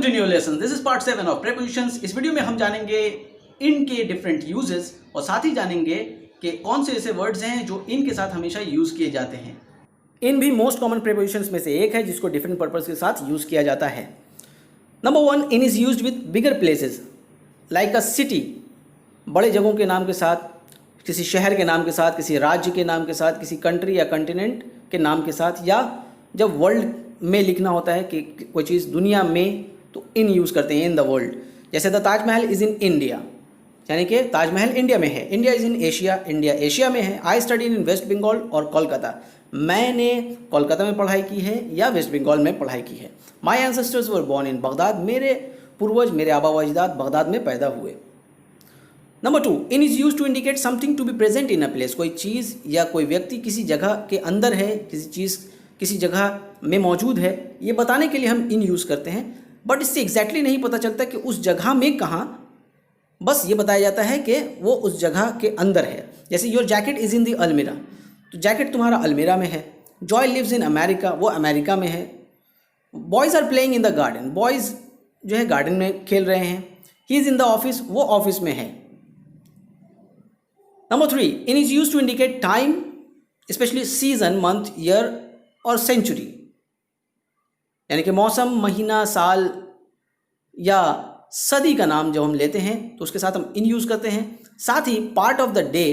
To new lesson. This is part 7 of prepositions. इस video में हम जानेंगे इन के डिफरेंट यूजेस और साथ ही जानेंगे कि कौन से ऐसे वर्ड्स हैं जो इन के साथ हमेशा यूज किए जाते हैं। इन भी मोस्ट कॉमन प्रीपोजिशंस में से एक है जिसको डिफरेंट पर्पस के साथ यूज किया जाता है। Number 1, in is used with bigger places like a city. बड़े जगहों के नाम के साथ, किसी शहर के नाम के साथ, किसी राज्य के नाम के साथ, किसी कंट्री या कंटिनेंट के नाम के साथ, या जब वर्ल्ड में लिखना होता है कि कोई चीज़ दुनिया में, तो इन यूज़ करते हैं, इन द वर्ल्ड। जैसे the Taj Mahal is in India, यानी कि ताजमहल इंडिया में है। India is in Asia, India Asia में है। I study in West Bengal और कोलकाता, मैंने कोलकाता में पढ़ाई की है या वेस्ट बंगाल में पढ़ाई की है। My ancestors were born in Baghdad, मेरे पूर्वज, मेरे आबा व अजदाद बगदाद में पैदा हुए। Number 2, in is use to indicate something to be present in a place. कोई चीज़ या कोई व्यक्ति किसी जगह के अंदर है, किसी चीज़ किसी जगह में मौजूद है, ये बताने के लिए हम इन यूज़ करते हैं। बट इससे एग्जैक्टली नहीं पता चलता कि उस जगह में कहाँ, बस ये बताया जाता है कि वो उस जगह के अंदर है। जैसे your jacket is in the almirah, तो जैकेट तुम्हारा अलमीरा में है। जॉय लिव्स इन अमेरिका, वो अमेरिका में है। Boys are playing in the garden, boys जो है गार्डन में खेल रहे हैं। He is in the office, वो ऑफिस में है। Number 3, in is use to indicate time, specially season, month, year और सेंचुरी, यानी कि मौसम, महीना, साल या सदी का नाम जब हम लेते हैं तो उसके साथ हम इन यूज़ करते हैं। साथ ही पार्ट ऑफ द डे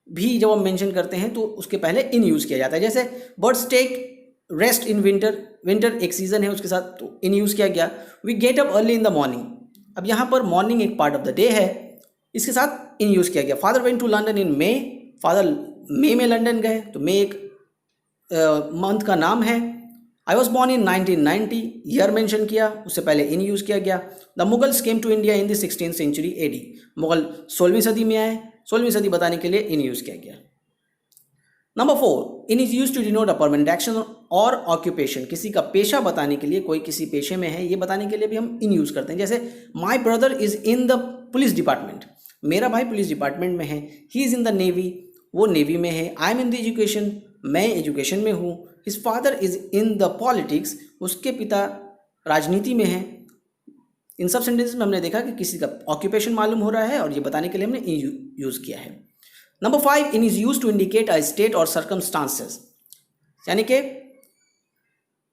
भी जब हम मेंशन करते हैं तो उसके पहले इन यूज़ किया जाता है। जैसे birds take rest in winter, winter एक सीज़न है, उसके साथ तो इन यूज़ किया गया। We get up early in the morning, अब यहाँ पर मॉर्निंग एक पार्ट ऑफ द डे है, इसके साथ इन यूज़ किया गया। Father went to London in May, father मई में लंदन गए, तो मे एक मंथ का नाम है। I was born in 1990, year mention किया, उससे पहले इन यूज़ किया गया। The Mughals came to India in the 16th century AD, Mughal 16वीं सदी में आए, 16वीं सदी बताने के लिए इन यूज़ किया गया। Number 4, in is use to denote a permanent action or occupation, किसी का पेशा बताने के लिए, कोई किसी पेशे में है ये बताने के लिए भी हम इन यूज़ करते हैं। जैसे my brother is in the police department, मेरा भाई पुलिस डिपार्टमेंट में है। ही इज़ इन द नेवी, वो नेवी में है। I am in the education, मैं एजुकेशन में हूँ। His father is in the politics, उसके पिता राजनीति में हैं। इन सब सेंटेंसेस में हमने देखा कि किसी का ऑक्यूपेशन मालूम हो रहा है और ये बताने के लिए हमने इन यूज़ किया है। Number 5, in is use to indicate a state or circumstances, यानी कि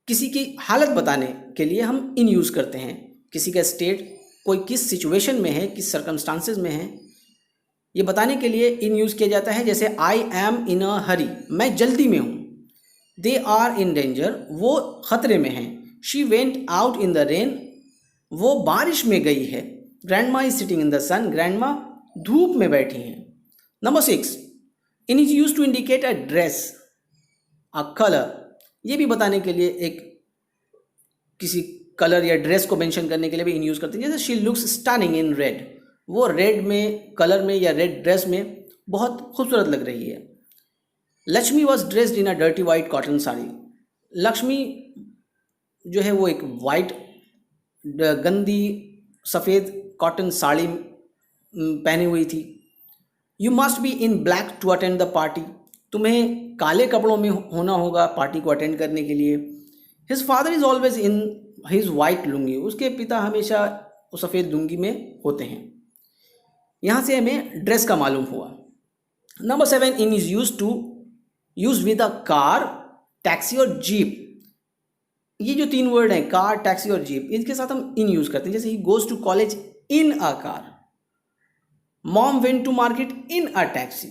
किसी की हालत बताने के लिए हम इन यूज़ करते हैं। किसी का स्टेट, कोई किस सिचुएशन में है, किस सर्कमस्टांसेस में है, ये बताने के लिए इन यूज़ किया जाता है। जैसे आई एम इन अ हरी, मैं जल्दी में हूँ। दे आर इन डेंजर, वो खतरे में हैं। She went out in the rain, वो बारिश में गई है। Grandma is sitting in the sun, grandma धूप में बैठी हैं। Number 6, in is use to indicate a dress, a colour, ये भी बताने के लिए एक किसी कलर या ड्रेस को मेंशन करने के लिए भी इन यूज़ करते हैं। जैसे she looks stunning in red, वो रेड में, कलर में या रेड ड्रेस में बहुत खूबसूरत लग रही है। Lakshmi was dressed in a dirty white cotton sari, Lakshmi जो है वो एक वाइट गंदी सफ़ेद कॉटन साड़ी पहनी हुई थी। You must be in black to attend the party, तुम्हें काले कपड़ों में होना होगा पार्टी को अटेंड करने के लिए। His father is always in his white lungi, उसके पिता हमेशा उस सफ़ेद लुंगी में होते हैं। यहाँ से हमें ड्रेस का मालूम हुआ। Number 7, in is use with a car, taxi और जीप। ये जो 3 वर्ड हैं, कार, टैक्सी और जीप, इनके साथ हम इन यूज़ करते हैं। जैसे ही goes to college in a car, mom went to market in a taxi,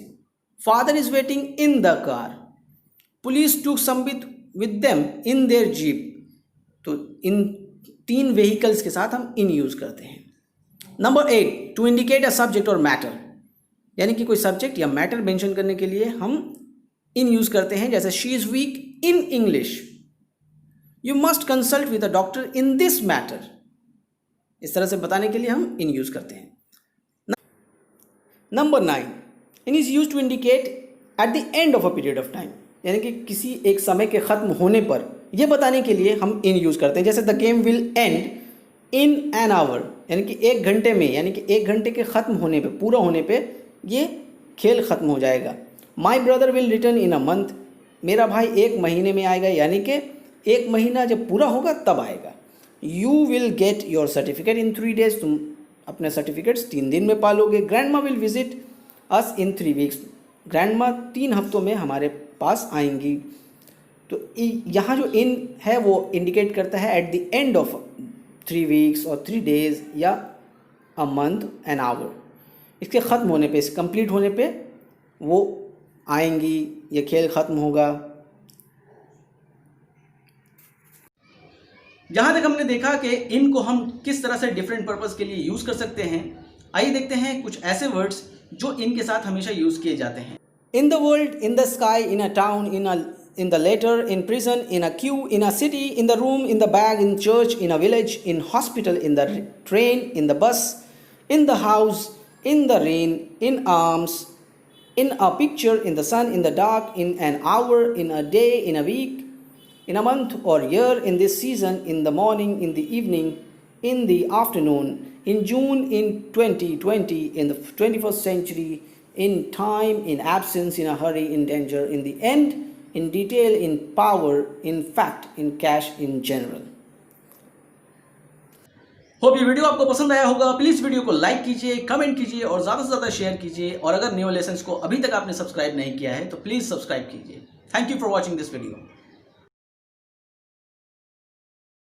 father is waiting in the car, police took Sambit with them in their jeep. तो इन 3 व्हीकल्स के साथ हम इन यूज़ करते हैं। Number 8, to indicate a subject or matter, यानी कि कोई subject या मैटर मेंशन करने के लिए हम इन यूज़ करते हैं। जैसे she is week in English, you must consult with a doctor in this matter, इस तरह से बताने के लिए हम इन यूज़ करते हैं। Number 9, in is use to indicate at the end of a period of time, यानी कि किसी एक समय के ख़त्म होने पर यह बताने के लिए हम इन यूज़ करते हैं। जैसे the game will and in an hour, यानी कि 1 घंटे में, यानी कि 1 घंटे के ख़त्म होने पे, पूरा होने पे ये खेल ख़त्म हो जाएगा। My brother will return in a month, मेरा भाई 1 महीने में आएगा, यानी कि 1 महीना जब पूरा होगा तब आएगा। You will get your certificate in 3 days, तुम अपने सर्टिफिकेट्स 3 दिन में पालोगे। ग्रैंड माँ will visit us in 3 weeks, grand माँ 3 हफ्तों में हमारे पास आएंगी। तो यहाँ जो इन है वो इंडिकेट करता है eight the end of 3 weeks और 3 days या अ मंथ एन आवर। इसके ख़त्म होने पे, इस कंप्लीट होने पे वो आएंगी, ये खेल ख़त्म होगा। जहाँ तक हमने देखा कि इनको हम किस तरह से डिफरेंट पर्पस के लिए यूज़ कर सकते हैं, आइए देखते हैं कुछ ऐसे वर्ड्स जो इनके साथ हमेशा यूज़ किए जाते हैं। In the world, in the sky, in a town, in the letter, in prison, in a queue, in a city, in the room, in the bag, in church, in a village, in hospital, in the train, in the bus, in the house, in the rain, in arms, in a picture, in the sun, in the dark, in an hour, in a day, in a week, in a month or year, in this season, in the morning, in the evening, in the afternoon, in June, in 2020, in the 21st century, in time, in absence, in a hurry, in danger, in the end, in detail, in power, in fact, in cash, in general। Hope ये video आपको पसंद आया होगा। Please video को like कीजिए, comment कीजिए और ज़्यादा से ज़्यादा शेयर कीजिए। और अगर न्यू लेसन्स को अभी तक आपने सब्सक्राइब नहीं किया है तो प्लीज़ सब्सक्राइब कीजिए। Thank you for watching this video.